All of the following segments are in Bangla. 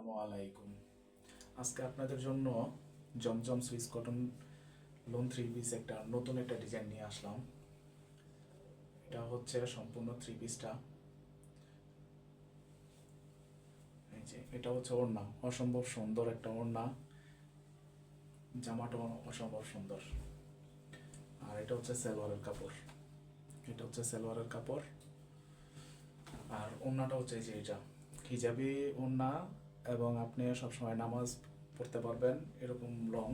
আসসালামু আলাইকুম। আজকে আপনাদের জন্য জমজম Swiss cotton lawn three piece একটা নতুন একটা ডিজাইন নিয়ে আসলাম। এটা হচ্ছে সম্পূর্ণ থ্রি পিসটা। এই যে এটা হচ্ছে ওড়না, অসম্ভব সুন্দর একটা ওড়না। জামাটা অসম্ভব সুন্দর। আর এটা হচ্ছে সালোয়ারের কাপড়। এটা হচ্ছে সালোয়ারের কাপড়। আর ওড়নাটা হচ্ছে এই যে এটা হিজাবি ওড়না, এবং আপনি সবসময় নামাজ পড়তে পারবেন এরকম লং।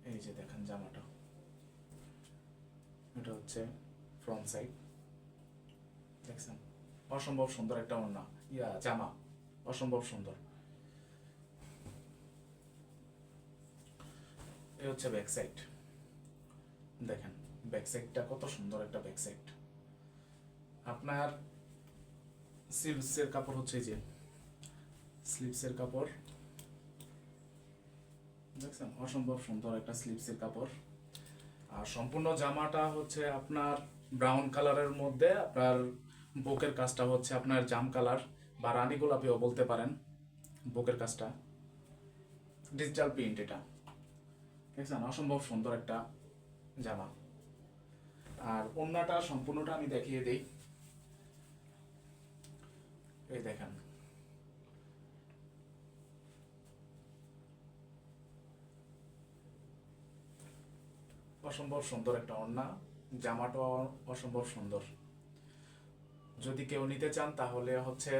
এই যে দেখেন জামাটা, এটা হচ্ছে ফ্রন্ট সাইড। দেখছেন অসম্ভব সুন্দর একটা ওড়না, জামা অসম্ভব সুন্দর। এই হচ্ছে ব্যাক সাইড। দেখেন ব্যাক সাইডটা কত সুন্দর একটা ব্যাক সাইড। আপনার স্লিভসের কাপড় হচ্ছে এই যে স্লিভসের কাপড়। দেখছেন অসম্ভব সুন্দর একটা স্লিভসের কাপড়। আর সম্পূর্ণ জামাটা হচ্ছে আপনার ব্রাউন কালারের মধ্যে, আপনার বুকের কাজটা হচ্ছে আপনার জাম কালার বা রানী গোলাপিও বলতে পারেন। বুকের কাজটা ডিজিটাল প্রিন্ট, এটা দেখছেন অসম্ভব সুন্দর একটা জামা। আর ওড়নাটা সম্পূর্ণটা আমি দেখিয়ে দিই। এই দেখেন অসম্ভব সুন্দর একটা ওড়না, জামাটাও অসম্ভব সুন্দর। যদি কেউ নিতে চান তাহলে হচ্ছে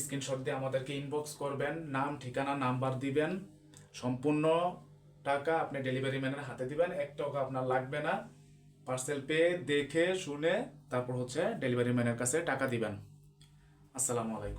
স্ক্রিনশট দিয়ে আমাদেরকে ইনবক্স করবেন, নাম ঠিকানা নাম্বার দিবেন। সম্পূর্ণ টাকা আপনি ডেলিভারি ম্যানের হাতে দিবেন, 1 টাকা আপনার লাগবে না। পার্সেল পেয়ে দেখে শুনে তারপর হচ্ছে ডেলিভারি ম্যানের কাছে টাকা দিবেন। আসসালামু আলাইকুম।